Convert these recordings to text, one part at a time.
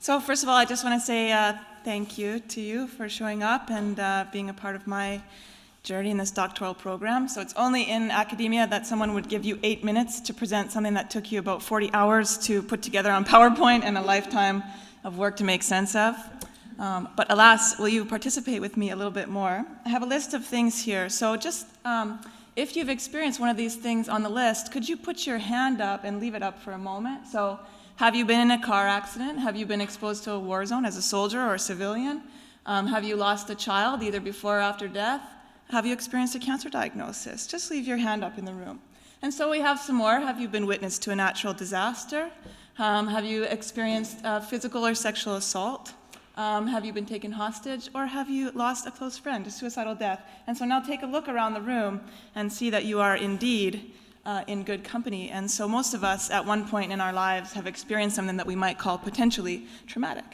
So first of all, I just want to say thank you to you for showing up and being a part of my journey in this doctoral program. So it's only in academia that someone would give you 8 minutes to present something that took you about 40 hours to put together on PowerPoint and a lifetime of work to make sense of. But alas, will you participate with me a little bit more? I have a list of things here. So just if you've experienced one of these things on the list, could you put your hand up and leave it up for a moment? So have you been in a car accident? Have you been exposed to a war zone as a soldier or a civilian? Have you lost a child either before or after death? Have you experienced a cancer diagnosis? Just leave your hand up in the room. And so we have some more. Have you been witness to a natural disaster? Have you experienced physical or sexual assault? Have you been taken hostage? Or have you lost a close friend to suicidal death? And so now take a look around the room and see that you are indeed in good company. And so most of us at one point in our lives have experienced something that we might call potentially traumatic.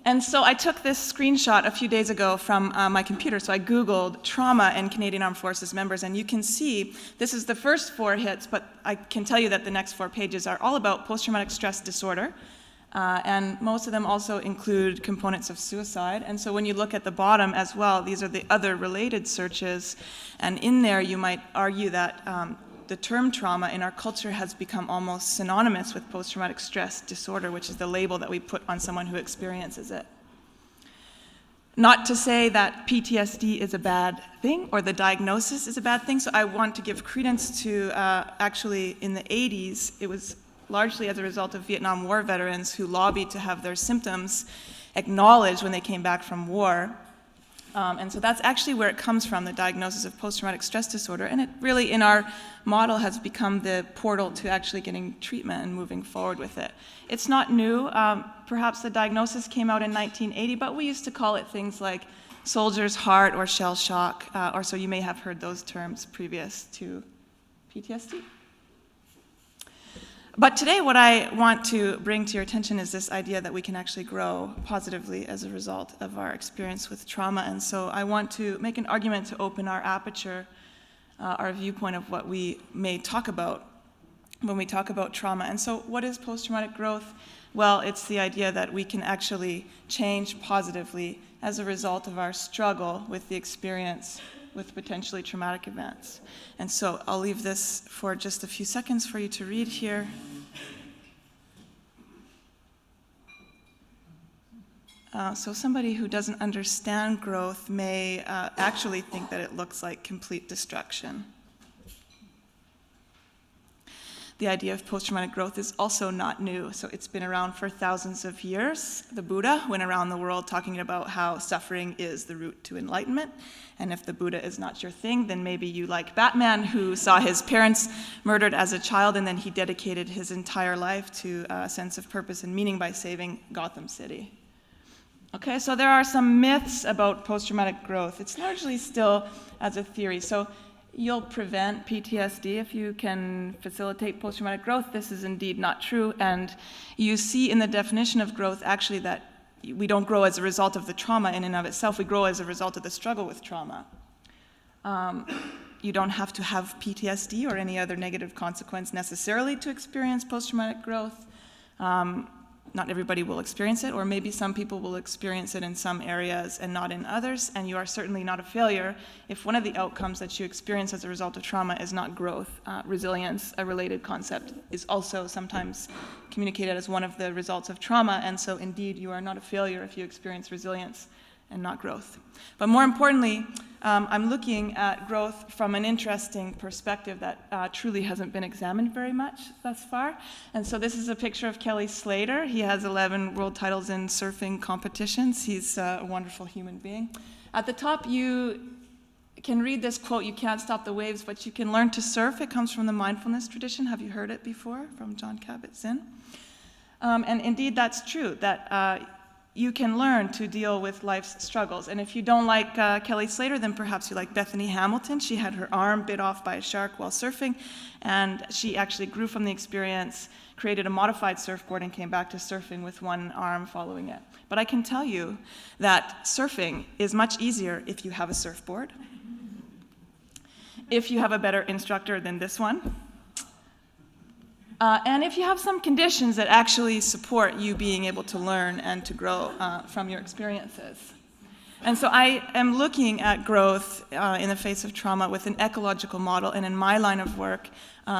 And so I took this screenshot a few days ago from my computer. So I Googled trauma and Canadian Armed Forces members, and you can see this is the first 4 hits, but I can tell you that the next 4 pages are all about post-traumatic stress disorder. And most of them also include components of suicide. And so when you look at the bottom as well, these are the other related searches. And in there, you might argue that the term trauma in our culture has become almost synonymous with post-traumatic stress disorder, which is the label that we put on someone who experiences it. Not to say that PTSD is a bad thing or the diagnosis is a bad thing. So I want to give credence to actually in the 80s, it was largely as a result of Vietnam War veterans who lobbied to have their symptoms acknowledged when they came back from war. And so that's actually where it comes from, the diagnosis of post-traumatic stress disorder. And it really, in our model, has become the portal to actually getting treatment and moving forward with it. It's not new. Perhaps the diagnosis came out in 1980, but we used to call it things like soldier's heart or shell shock, or so you may have heard those terms previous to PTSD. But today what I want to bring to your attention is this idea that we can actually grow positively as a result of our experience with trauma. And so I want to make an argument to open our aperture, our viewpoint of what we may talk about when we talk about trauma. And so what is post-traumatic growth? Well, it's the idea that we can actually change positively as a result of our struggle with the experience with potentially traumatic events. And so I'll leave this for just a few seconds for you to read here. So somebody who doesn't understand growth may actually think that it looks like complete destruction. The idea of post-traumatic growth is also not new. So it's been around for thousands of years. The Buddha went around the world talking about how suffering is the route to enlightenment. And if the Buddha is not your thing, then maybe you like Batman, who saw his parents murdered as a child, and then he dedicated his entire life to a sense of purpose and meaning by saving Gotham City. Okay, so there are some myths about post-traumatic growth. It's largely still as a theory. So you'll prevent PTSD if you can facilitate post-traumatic growth. This is indeed not true. And you see in the definition of growth actually that we don't grow as a result of the trauma in and of itself. We grow as a result of the struggle with trauma. You don't have to have PTSD or any other negative consequence necessarily to experience post-traumatic growth. Not everybody will experience it, or maybe some people will experience it in some areas and not in others, and you are certainly not a failure if one of the outcomes that you experience as a result of trauma is not growth. Resilience, a related concept, is also sometimes communicated as one of the results of trauma, and so indeed you are not a failure if you experience resilience and not growth. But more importantly, I'm looking at growth from an interesting perspective that truly hasn't been examined very much thus far. And so this is a picture of Kelly Slater. He has 11 world titles in surfing competitions. He's a wonderful human being. At the top, you can read this quote, "You can't stop the waves, but you can learn to surf." It comes from the mindfulness tradition. Have you heard it before? From Jon Kabat-Zinn. And indeed, that's true, that you can learn to deal with life's struggles. And if you don't like Kelly Slater, then perhaps you like Bethany Hamilton. She had her arm bit off by a shark while surfing, and she actually grew from the experience, created a modified surfboard, and came back to surfing with one arm following it. But I can tell you that surfing is much easier if you have a surfboard, if you have a better instructor than this one, and if you have some conditions that actually support you being able to learn and to grow from your experiences. And so I am looking at growth in the face of trauma with an ecological model, and in my line of work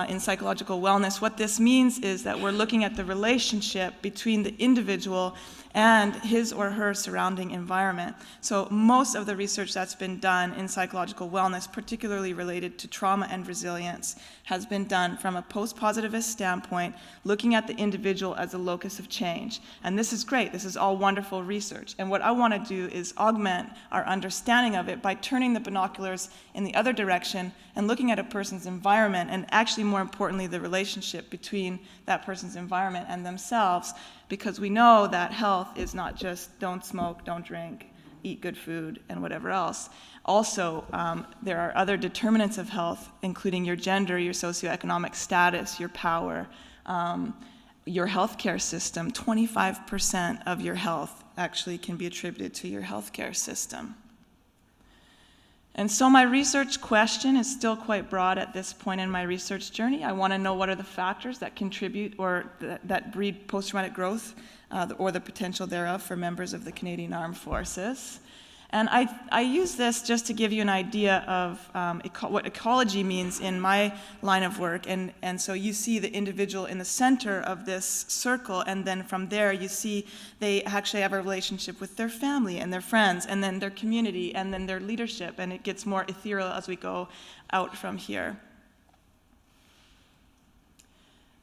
in psychological wellness, what this means is that we're looking at the relationship between the individual and his or her surrounding environment. So most of the research that's been done in psychological wellness, particularly related to trauma and resilience, has been done from a post-positivist standpoint, looking at the individual as a locus of change. And this is great. This is all wonderful research. And what I want to do is augment our understanding of it by turning the binoculars in the other direction and looking at a person's environment, and actually more importantly, the relationship between that person's environment and themselves, because we know that health is not just don't smoke, don't drink, eat good food, and whatever else. Also, there are other determinants of health, including your gender, your socioeconomic status, your power, your healthcare system. 25% of your health actually can be attributed to your healthcare system. And so my research question is still quite broad at this point in my research journey. I want to know what are the factors that contribute or that breed post-traumatic growth or the potential thereof for members of the Canadian Armed Forces. And I use this just to give you an idea of what ecology means in my line of work. And so you see the individual in the center of this circle, and then from there you see they actually have a relationship with their family and their friends, and then their community, and then their leadership, and it gets more ethereal as we go out from here.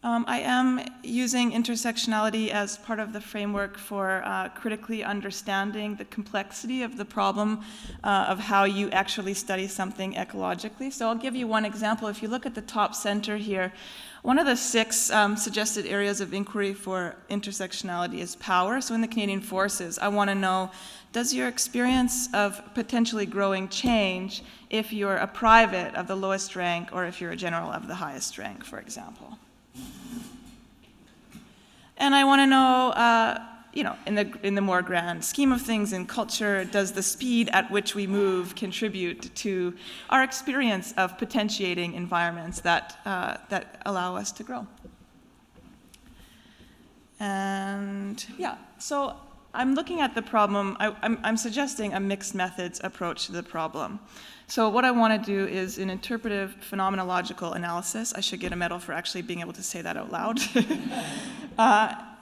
I am using intersectionality as part of the framework for critically understanding the complexity of the problem of how you actually study something ecologically. So I'll give you one example. If you look at the top center here, one of the 6 suggested areas of inquiry for intersectionality is power. So in the Canadian Forces, I want to know, does your experience of potentially growing change if you're a private of the lowest rank or if you're a general of the highest rank, for example? And I want to know, in the more grand scheme of things in culture, does the speed at which we move contribute to our experience of potentiating environments that allow us to grow? And yeah, so I'm looking at the problem. I'm suggesting a mixed methods approach to the problem. So what I want to do is an interpretive phenomenological analysis. I should get a medal for actually being able to say that out loud.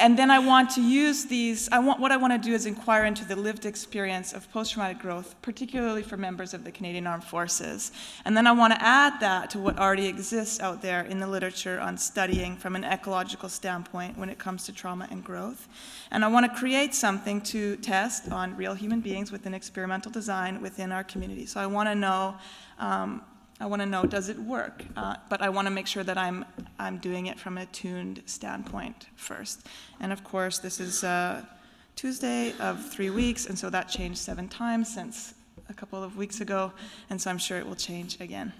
And then I want to use these, what I want to do is inquire into the lived experience of post-traumatic growth, particularly for members of the Canadian Armed Forces. And then I want to add that to what already exists out there in the literature on studying from an ecological standpoint when it comes to trauma and growth. And I want to create something to test on real human beings with an experimental design within our community. So I want to know, does it work? But I want to make sure that I'm doing it from a tuned standpoint first. And of course, this is Tuesday of 3 weeks, and so that changed 7 times since a couple of weeks ago, and so I'm sure it will change again.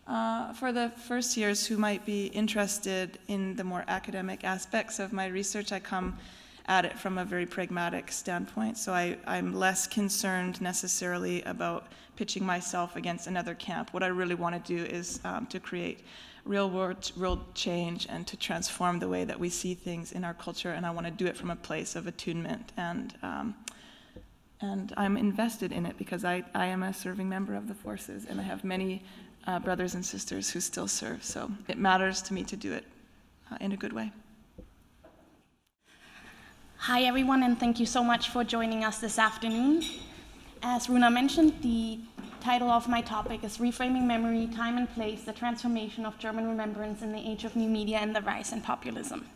For the first years who might be interested in the more academic aspects of my research, I come at it from a very pragmatic standpoint. So I'm less concerned necessarily about pitching myself against another camp. What I really want to do is to create real world change and to transform the way that we see things in our culture, and I want to do it from a place of attunement, and I'm invested in it because I am a serving member of the forces, and I have many brothers and sisters who still serve, so it matters to me to do it in a good way. Hi everyone, and thank you so much for joining us this afternoon. As Runa mentioned, the title of my topic is Reframing Memory, Time and Place, the Transformation of German Remembrance in the Age of New Media and the Rise in Populism.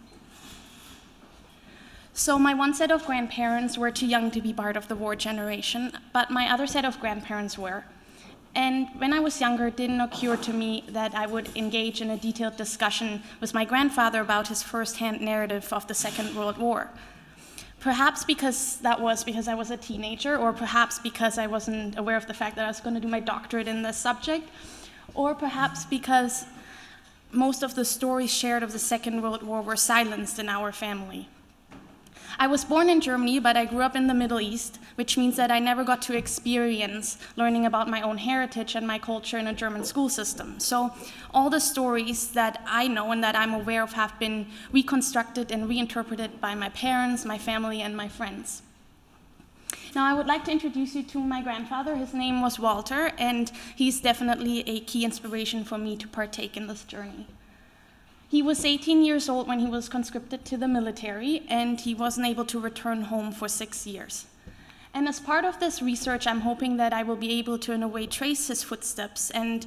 So my one set of grandparents were too young to be part of the war generation, but my other set of grandparents were. And when I was younger, it didn't occur to me that I would engage in a detailed discussion with my grandfather about his first-hand narrative of the Second World War. Perhaps because I was a teenager, or perhaps because I wasn't aware of the fact that I was going to do my doctorate in this subject, or perhaps because most of the stories shared of the Second World War were silenced in our family. I was born in Germany, but I grew up in the Middle East, which means that I never got to experience learning about my own heritage and my culture in a German school system. So all the stories that I know and that I'm aware of have been reconstructed and reinterpreted by my parents, my family, and my friends. Now, I would like to introduce you to my grandfather. His name was Walter, and he's definitely a key inspiration for me to partake in this journey. He was 18 years old when he was conscripted to the military, and he wasn't able to return home for 6 years. And as part of this research, I'm hoping that I will be able to, in a way, trace his footsteps and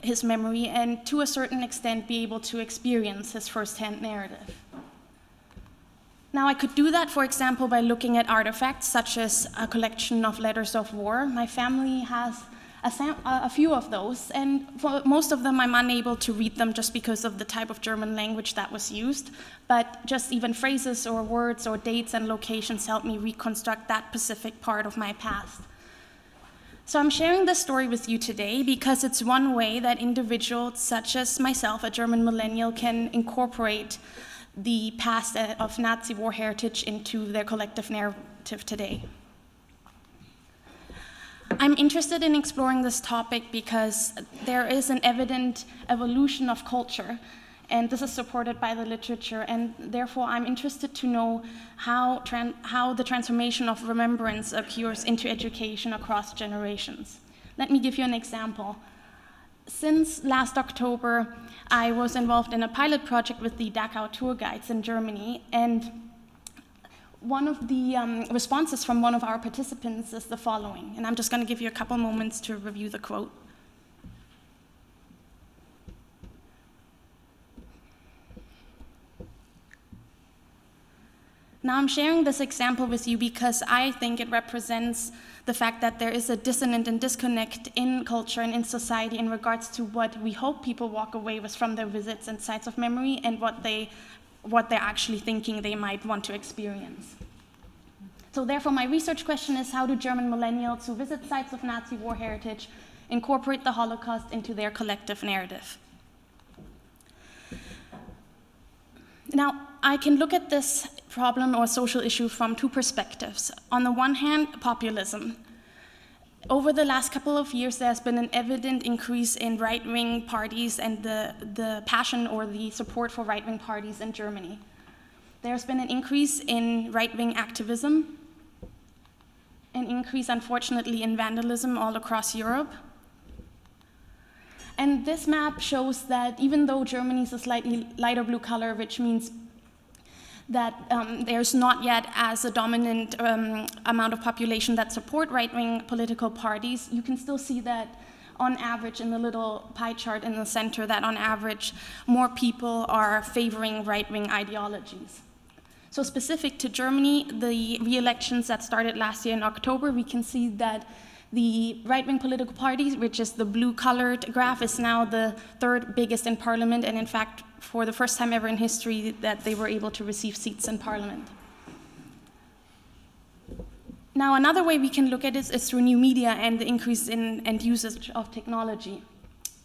his memory, and to a certain extent, be able to experience his firsthand narrative. Now, I could do that, for example, by looking at artifacts such as a collection of letters of war. My family has a few of those, and for most of them I'm unable to read them just because of the type of German language that was used, but just even phrases or words or dates and locations help me reconstruct that specific part of my past. So I'm sharing this story with you today because it's one way that individuals such as myself, a German millennial, can incorporate the past of Nazi war heritage into their collective narrative today. I'm interested in exploring this topic because there is an evident evolution of culture, and this is supported by the literature, and therefore I'm interested to know how the transformation of remembrance occurs into education across generations. Let me give you an example. Since last October, I was involved in a pilot project with the Dachau tour guides in Germany, and one of the responses from one of our participants is the following, and I'm just going to give you a couple moments to review the quote. Now, I'm sharing this example with you because I think it represents the fact that there is a dissonance and disconnect in culture and in society in regards to what we hope people walk away with from their visits and sites of memory and what they're actually thinking they might want to experience. So therefore, my research question is, how do German millennials who visit sites of Nazi war heritage incorporate the Holocaust into their collective narrative? Now, I can look at this problem or social issue from two perspectives. On the one hand, populism. Over the last couple of years, there's been an evident increase in right-wing parties and the passion or the support for right-wing parties in Germany. There's been an increase in right-wing activism, an increase, unfortunately, in vandalism all across Europe. And this map shows that even though Germany is a slightly lighter blue color, which means that there's not yet as a dominant amount of population that support right-wing political parties, you can still see that on average in the little pie chart in the center, that on average more people are favoring right-wing ideologies. So specific to Germany, the re-elections that started last year in October, we can see that the right-wing political parties, which is the blue-colored graph, is now the third biggest in parliament, and in fact, for the first time ever in history, that they were able to receive seats in parliament. Now, another way we can look at it is through new media and the increase in and usage of technology.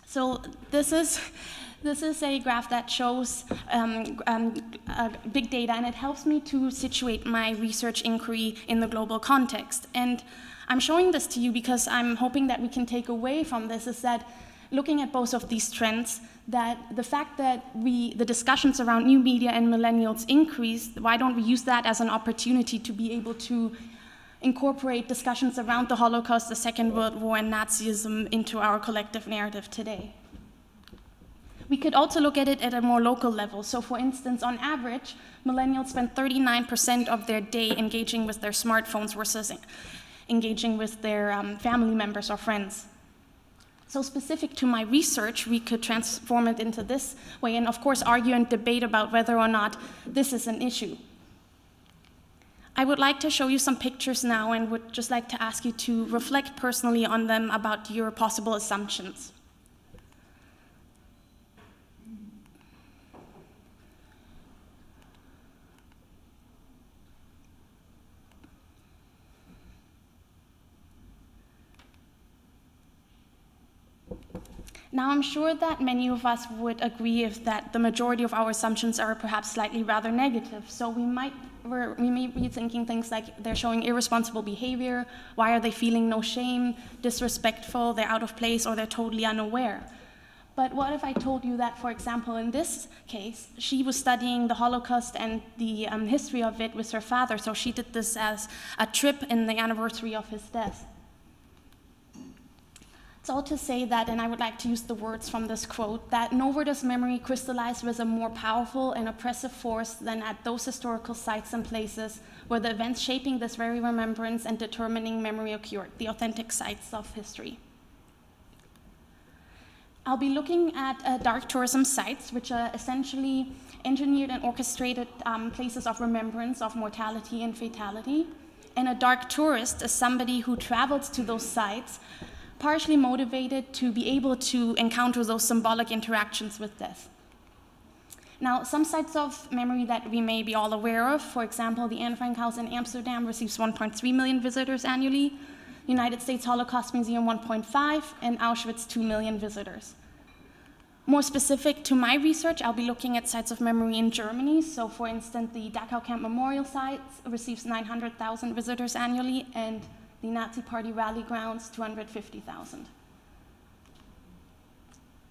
So this is a graph that shows big data, and it helps me to situate my research inquiry in the global context. And I'm showing this to you because I'm hoping that we can take away from this is that looking at both of these trends, that the fact that the discussions around new media and millennials increased, why don't we use that as an opportunity to be able to incorporate discussions around the Holocaust, the Second World War, and Nazism into our collective narrative today? We could also look at it at a more local level. So for instance, on average, millennials spend 39% of their day engaging with their smartphones versus engaging with their family members or friends. So specific to my research, we could transform it into this way and of course argue and debate about whether or not this is an issue. I would like to show you some pictures now and would just like to ask you to reflect personally on them about your possible assumptions. Now, I'm sure that many of us would agree that the majority of our assumptions are perhaps slightly rather negative. So we might where we may be thinking things like they're showing irresponsible behavior, why are they feeling no shame, disrespectful, they're out of place, or they're totally unaware. But what if I told you that, for example, in this case, she was studying the Holocaust and the history of it with her father, so she did this as a trip in the anniversary of his death. It's all to say that, and I would like to use the words from this quote, that nowhere does memory crystallize with a more powerful and oppressive force than at those historical sites and places where the events shaping this very remembrance and determining memory occurred, the authentic sites of history. I'll be looking at dark tourism sites, which are essentially engineered and orchestrated places of remembrance of mortality and fatality. And a dark tourist is somebody who travels to those sites partially motivated to be able to encounter those symbolic interactions with death. Now, some sites of memory that we may be all aware of, for example, the Anne Frank House in Amsterdam receives 1.3 million visitors annually, United States Holocaust Museum 1.5, and Auschwitz 2 million visitors. More specific to my research, I'll be looking at sites of memory in Germany. So for instance, the Dachau Camp Memorial Site receives 900,000 visitors annually, and the Nazi Party rally grounds, 250,000.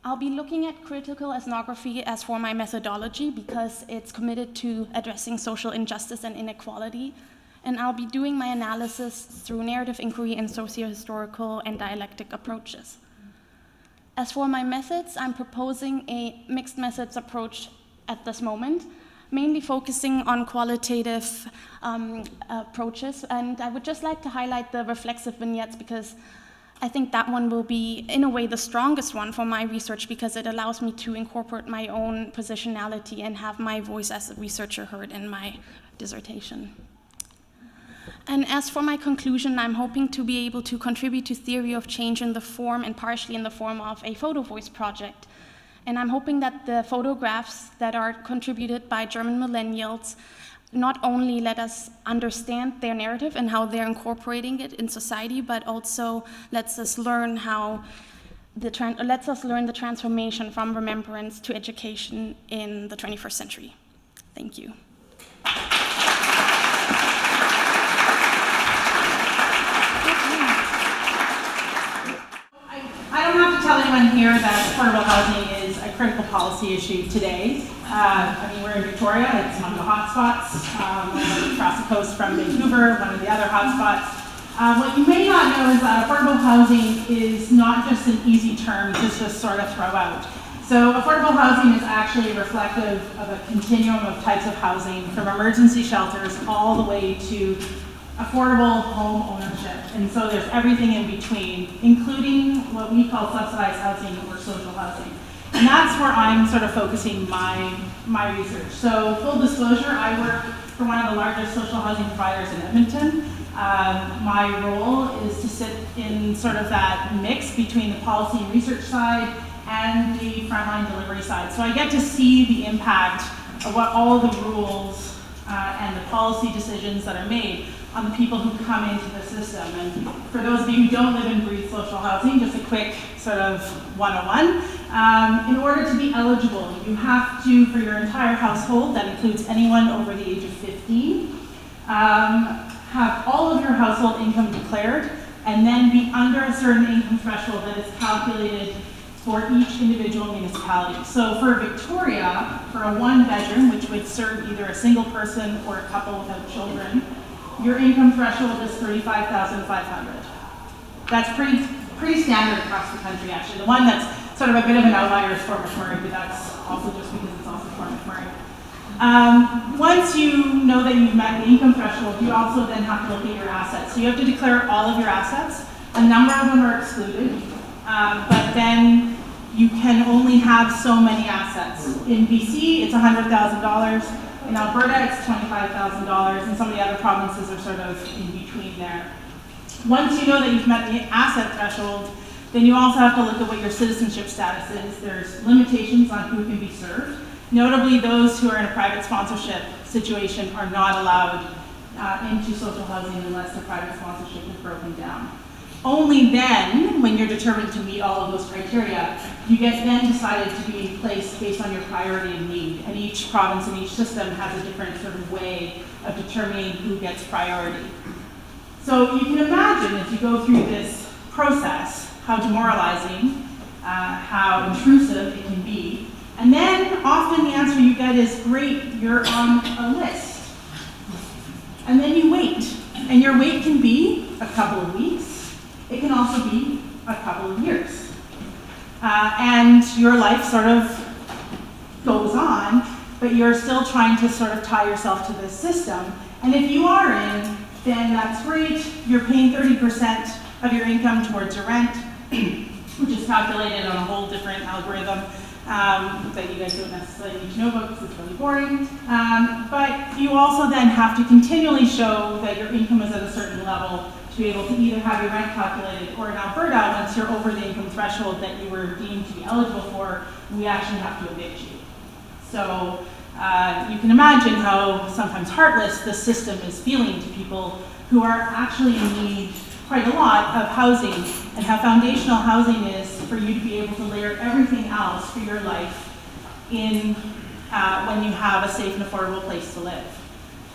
I'll be looking at critical ethnography as for my methodology because it's committed to addressing social injustice and inequality. And I'll be doing my analysis through narrative inquiry and socio-historical and dialectic approaches. As for my methods, I'm proposing a mixed methods approach at this moment, mainly focusing on qualitative approaches. And I would just like to highlight the reflexive vignettes because I think that one will be, in a way, the strongest one for my research because it allows me to incorporate my own positionality and have my voice as a researcher heard in my dissertation. And as for my conclusion, I'm hoping to be able to contribute to theory of change in the form and partially in the form of a photo voice project. And I'm hoping that the photographs that are contributed by German millennials not only let us understand their narrative and how they're incorporating it in society, but also lets us learn the transformation from remembrance to education in the 21st century. Thank you. I don't have to tell anyone here that affordable housing is a critical policy issue today. We're in Victoria, it's one of the hotspots, across the coast from Vancouver, one of the other hotspots. What you may not know is that affordable housing is not just an easy term to just sort of throw out. So affordable housing is actually reflective of a continuum of types of housing, from emergency shelters all the way to affordable home ownership. And so there's everything in between, including what we call subsidized housing or social housing. And that's where I'm sort of focusing my research. So full disclosure, I work for one of the largest social housing providers in Edmonton. My role is to sit in sort of that mix between the policy and research side and the frontline delivery side. So I get to see the impact of what all the rules and the policy decisions that are made on the people who come into the system. And for those of you who don't live and breathe social housing, just a quick sort of 101. In order to be eligible, you have to, for your entire household, that includes anyone over the age of 15, have all of your household income declared, and then be under a certain income threshold that is calculated for each individual municipality. So for Victoria, for a one-bedroom, which would serve either a single person or a couple without children, your income threshold is $35,500. That's pretty standard across the country, actually. The one that's sort of a bit of an outlier is Fort McMurray, but that's also just because it's also Fort McMurray. Once you know that you've met the income threshold, you also then have to look at your assets. So you have to declare all of your assets. A number of them are excluded, but then you can only have so many assets. In BC, it's $100,000. In Alberta, it's $25,000, and some of the other provinces are sort of in between there. Once you know that you've met the asset threshold, then you also have to look at what your citizenship status is. There's limitations on who can be served. Notably, those who are in a private sponsorship situation are not allowed into social housing unless the private sponsorship is broken down. Only then, when you're determined to meet all of those criteria, you get then decided to be placed based on your priority and need, and each province and each system has a different sort of way of determining who gets priority. So you can imagine as you go through this process, how demoralizing, how intrusive it can be. And then often the answer you get is, great, you're on a list. And then you wait. And your wait can be a couple of weeks. It can also be a couple of years. And your life sort of goes on, but you're still trying to sort of tie yourself to this system. And if you are in, then that's great. You're paying 30% of your income towards your rent, which is calculated on a whole different algorithm that you guys don't necessarily need to know about because it's really boring. But you also then have to continually show that your income is at a certain level to be able to either have your rent calculated, or in Alberta, once you're over the income threshold that you were deemed to be eligible for, we actually have to evict you. So you can imagine how sometimes heartless the system is feeling to people who are actually in need quite a lot of housing, and how foundational housing is for you to be able to layer everything else for your life in when you have a safe and affordable place to live.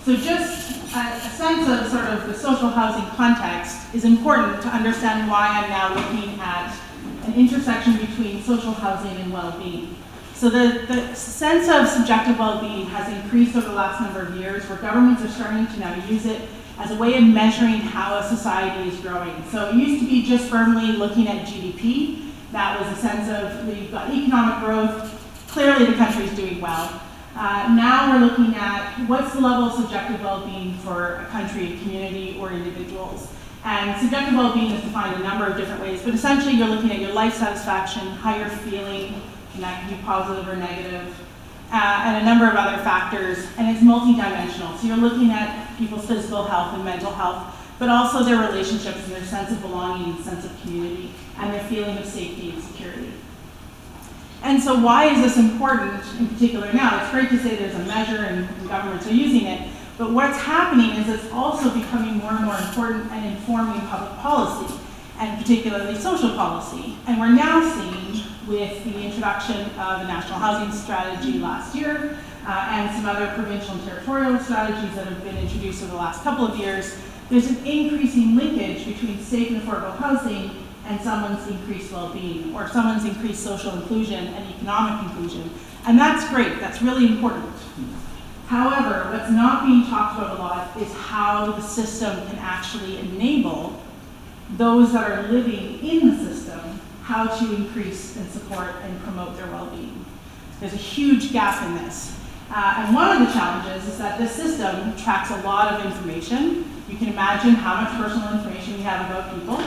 So just a sense of sort of the social housing context is important to understand why I'm now looking at an intersection between social housing and well-being. So the sense of subjective well-being has increased over the last number of years, where governments are starting to now use it as a way of measuring how a society is growing. So it used to be just firmly looking at GDP. That was a sense of, you've got economic growth, clearly the country's doing well. Now we're looking at what's the level of subjective well-being for a country, a community, or individuals. And subjective well-being is defined a number of different ways, but essentially you're looking at your life satisfaction, how you're feeling, and that can be positive or negative, and a number of other factors, and it's multidimensional. So you're looking at people's physical health and mental health, but also their relationships and their sense of belonging and sense of community, and their feeling of safety and security. And so why is this important in particular now? It's great to say there's a measure and governments are using it, but what's happening is it's also becoming more and more important and informing public policy, and particularly social policy. And we're now seeing, with the introduction of a national housing strategy last year, and some other provincial and territorial strategies that have been introduced over the last couple of years, there's an increasing linkage between safe and affordable housing and someone's increased well-being, or someone's increased social inclusion and economic inclusion. And that's great, that's really important. However, what's not being talked about a lot is how the system can actually enable those that are living in the system how to increase and support and promote their well-being. There's a huge gap in this. And one of the challenges is that this system tracks a lot of information. You can imagine how much personal information we have about people.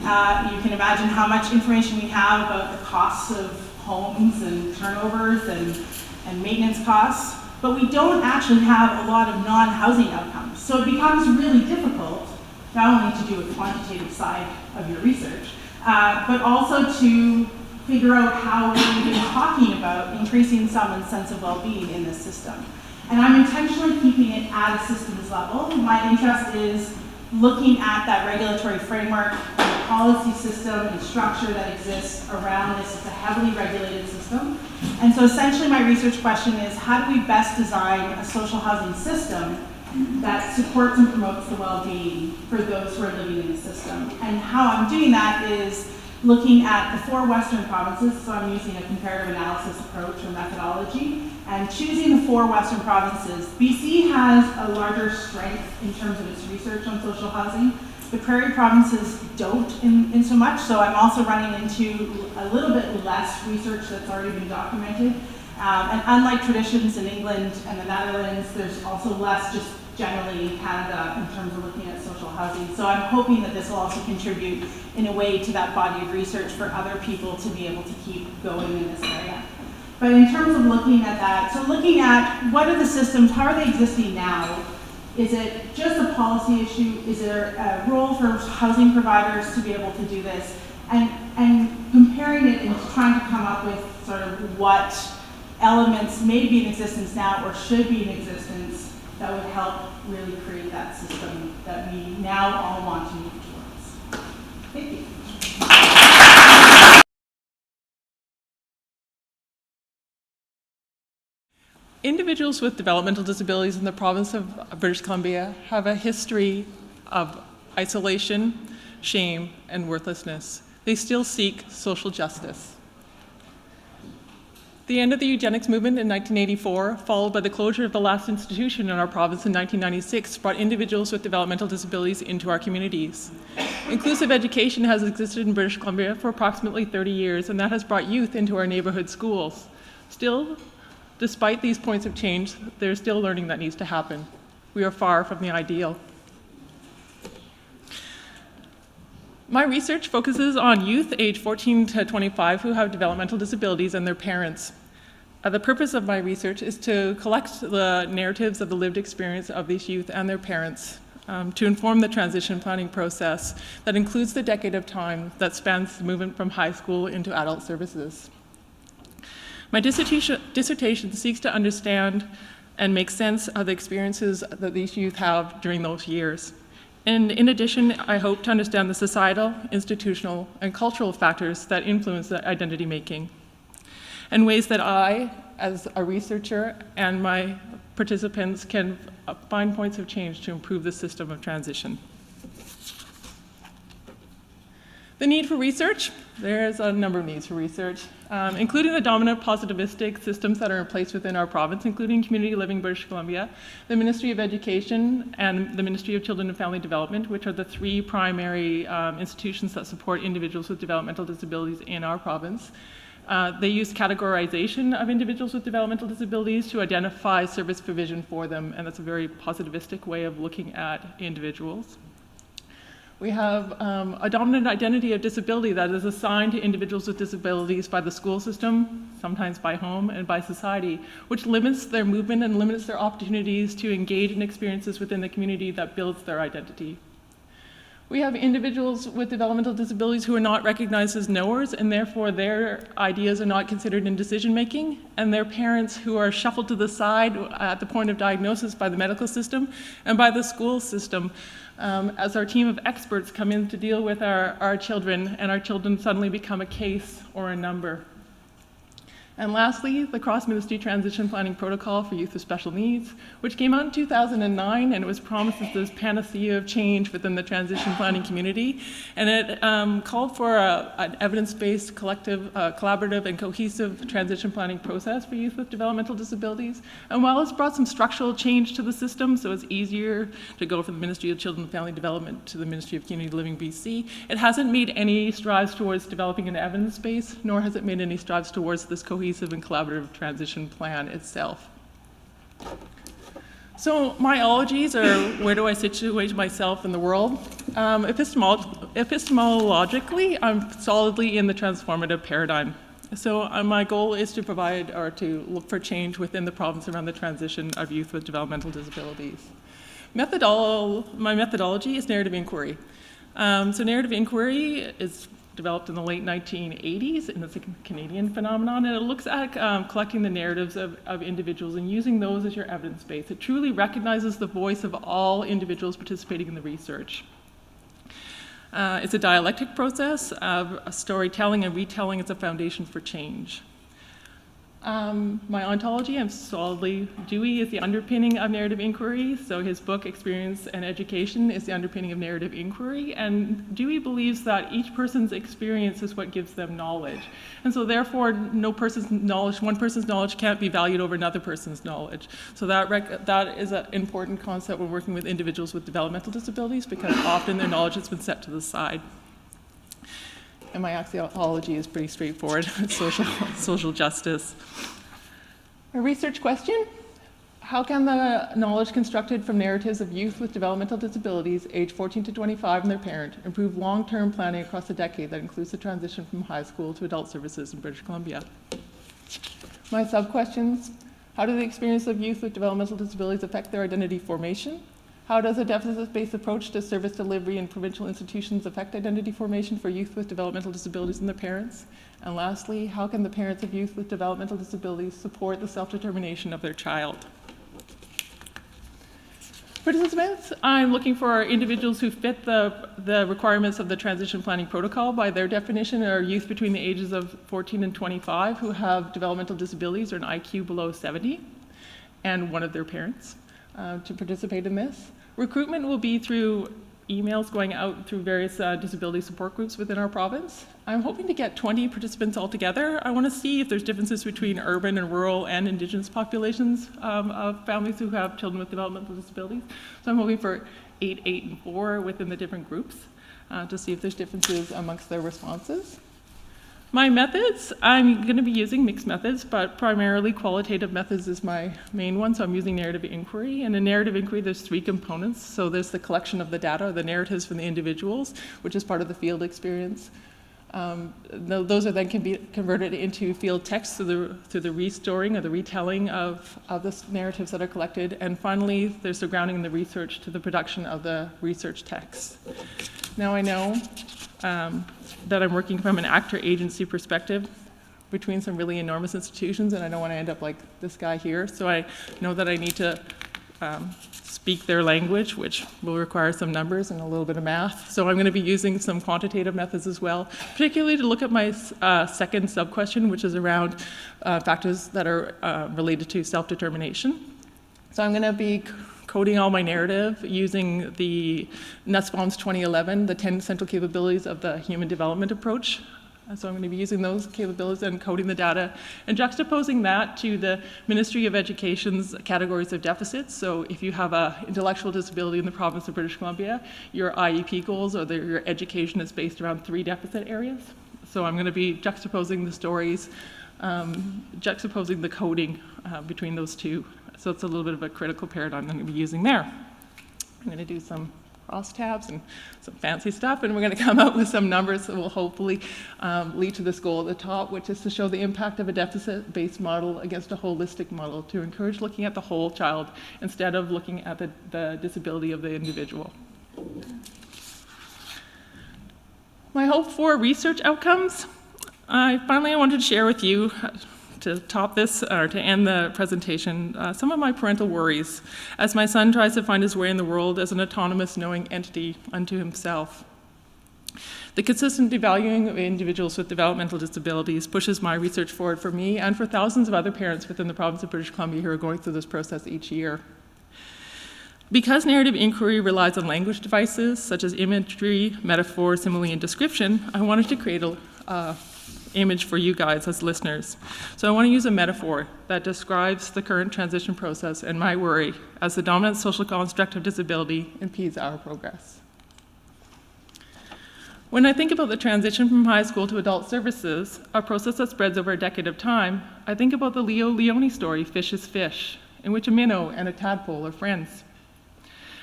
You can imagine how much information we have about the costs of homes and turnovers and maintenance costs, but we don't actually have a lot of non-housing outcomes. So it becomes really difficult not only to do a quantitative side of your research, but also to figure out how we're even talking about increasing someone's sense of well-being in this system. And I'm intentionally keeping it at a systems level. My interest is looking at that regulatory framework, the policy system and structure that exists around this. It's a heavily regulated system. And so essentially my research question is, how do we best design a social housing system that supports and promotes the well-being for those who are living in the system? And how I'm doing that is looking at the 4 Western provinces, so I'm using a comparative analysis approach or methodology, and choosing the 4 Western provinces. BC has a larger strength in terms of its research on social housing. The Prairie provinces don't in so much, so I'm also running into a little bit less research that's already been documented. And unlike traditions in England and the Netherlands, there's also less just generally in Canada in terms of looking at social housing. So I'm hoping that this will also contribute in a way to that body of research for other people to be able to keep going in this area. But in terms of looking at that, so looking at what are the systems, how are they existing now? Is it just a policy issue? Is there a role for housing providers to be able to do this? And comparing it and trying to come up with sort of what elements may be in existence now or should be in existence that would help really create that system that we now all want to move towards. Thank you. Individuals with developmental disabilities in the province of British Columbia have a history of isolation, shame, and worthlessness. They still seek social justice. The end of the eugenics movement in 1984, followed by the closure of the last institution in our province in 1996, brought individuals with developmental disabilities into our communities. Inclusive education has existed in British Columbia for approximately 30 years, and that has brought youth into our neighborhood schools. Still, despite these points of change, there's still learning that needs to happen. We are far from the ideal. My research focuses on youth aged 14 to 25 who have developmental disabilities and their parents. The purpose of my research is to collect the narratives of the lived experience of these youth and their parents to inform the transition planning process that includes the decade of time that spans the movement from high school into adult services. My dissertation seeks to understand and make sense of the experiences that these youth have during those years. And in addition, I hope to understand the societal, institutional, and cultural factors that influence the identity making, and ways that I, as a researcher, and my participants can find points of change to improve the system of transition. The need for research. There's a number of needs for research, including the dominant positivistic systems that are in place within our province, including Community Living British Columbia, the Ministry of Education, and the Ministry of Children and Family Development, which are the three primary institutions that support individuals with developmental disabilities in our province. They use categorization of individuals with developmental disabilities to identify service provision for them, and that's a very positivistic way of looking at individuals. We have a dominant identity of disability that is assigned to individuals with disabilities by the school system, sometimes by home, and by society, which limits their movement and limits their opportunities to engage in experiences within the community that builds their identity. We have individuals with developmental disabilities who are not recognized as knowers, and therefore their ideas are not considered in decision making, and their parents who are shuffled to the side at the point of diagnosis by the medical system and by the school system. As our team of experts come in to deal with our children, and our children suddenly become a case or a number. And lastly, the Cross-Ministry Transition Planning Protocol for Youth with Special Needs, which came out in 2009, and it was promised as this panacea of change within the transition planning community. And it called for an evidence-based, collective, collaborative, and cohesive transition planning process for youth with developmental disabilities. And while it's brought some structural change to the system, so it's easier to go from the Ministry of Children and Family Development to the Ministry of Community Living BC, it hasn't made any strides towards developing an evidence base, nor has it made any strides towards this cohesive and collaborative transition plan itself. So my ologies are, where do I situate myself in the world? Epistemologically, I'm solidly in the transformative paradigm. So my goal is to provide or to look for change within the province around the transition of youth with developmental disabilities. My methodology is narrative inquiry. So narrative inquiry is developed in the late 1980s, and it's a Canadian phenomenon, and it looks at collecting the narratives of individuals and using those as your evidence base. It truly recognizes the voice of all individuals participating in the research. It's a dialectic process of storytelling and retelling as a foundation for change. My ontology, I'm solidly, Dewey is the underpinning of narrative inquiry, so his book, Experience and Education, is the underpinning of narrative inquiry, and Dewey believes that each person's experience is what gives them knowledge. And so therefore, one person's knowledge can't be valued over another person's knowledge. So that is an important concept when working with individuals with developmental disabilities, because often their knowledge has been set to the side. And my axiology is pretty straightforward. It's social justice. A research question: how can the knowledge constructed from narratives of youth with developmental disabilities, age 14 to 25, and their parent, improve long-term planning across a decade that includes the transition from high school to adult services in British Columbia? My sub-questions: how do the experience of youth with developmental disabilities affect their identity formation? How does a deficit-based approach to service delivery in provincial institutions affect identity formation for youth with developmental disabilities and their parents? And lastly, how can the parents of youth with developmental disabilities support the self-determination of their child? Participants, I'm looking for individuals who fit the requirements of the transition planning protocol. By their definition, are youth between the ages of 14 and 25 who have developmental disabilities or an IQ below 70. and one of their parents to participate in this. Recruitment will be through emails going out through various disability support groups within our province. I'm hoping to get 20 participants altogether. I want to see if there's differences between urban and rural and Indigenous populations of families who have children with developmental disabilities. So I'm hoping for 8, 8, and 4 within the different groups to see if there's differences amongst their responses. My methods, I'm going to be using mixed methods, but primarily qualitative methods is my main one, so I'm using narrative inquiry. And in narrative inquiry, there's 3 components. So there's the collection of the data, the narratives from the individuals, which is part of the field experience. Those are then can be converted into field text through the restoring or the retelling of the narratives that are collected. And finally, there's the grounding in the research to the production of the research text. Now I know that I'm working from an actor-agency perspective between some really enormous institutions, and I don't want to end up like this guy here. So I know that I need to speak their language, which will require some numbers and a little bit of math. So I'm going to be using some quantitative methods as well, particularly to look at my second sub-question, which is around factors that are related to self-determination. So I'm going to be coding all my narrative using the Nussbaum's 2011, the 10 central capabilities of the human development approach. So I'm going to be using those capabilities and coding the data and juxtaposing that to the Ministry of Education's categories of deficits. So if you have an intellectual disability in the province of British Columbia, your IEP goals or your education is based around 3 deficit areas. So I'm going to be juxtaposing the stories, juxtaposing the coding between those 2. So it's a little bit of a critical paradigm I'm going to be using there. I'm going to do some crosstabs and some fancy stuff, and we're going to come up with some numbers that will hopefully lead to this goal at the top, which is to show the impact of a deficit-based model against a holistic model to encourage looking at the whole child instead of looking at the disability of the individual. My hope for research outcomes, I wanted to share with you to top this, or to end the presentation, some of my parental worries as my son tries to find his way in the world as an autonomous, knowing entity unto himself. The consistent devaluing of individuals with developmental disabilities pushes my research forward for me and for thousands of other parents within the province of British Columbia who are going through this process each year. Because narrative inquiry relies on language devices such as imagery, metaphor, simile, and description, I wanted to create a image for you guys as listeners. So I want to use a metaphor that describes the current transition process and my worry as the dominant social construct of disability impedes our progress. When I think about the transition from high school to adult services, a process that spreads over a decade of time, I think about the Leo Leone story, Fish is Fish, in which a minnow and a tadpole are friends.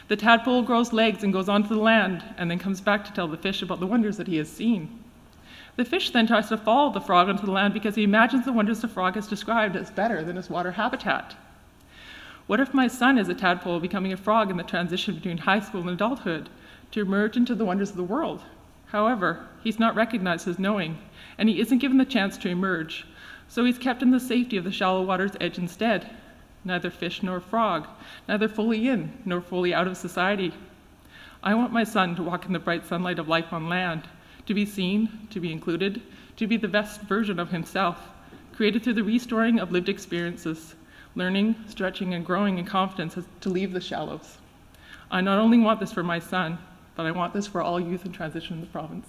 The tadpole grows legs and goes onto the land and then comes back to tell the fish about the wonders that he has seen. The fish then tries to follow the frog onto the land because he imagines the wonders the frog has described as better than his water habitat. What if my son is a tadpole becoming a frog in the transition between high school and adulthood to emerge into the wonders of the world? However, he's not recognized as knowing, and he isn't given the chance to emerge, so he's kept in the safety of the shallow water's edge instead. Neither fish nor frog, neither fully in nor fully out of society. I want my son to walk in the bright sunlight of life on land, to be seen, to be included, to be the best version of himself, created through the restoring of lived experiences, learning, stretching, and growing in confidence to leave the shallows. I not only want this for my son, but I want this for all youth in transition in the province.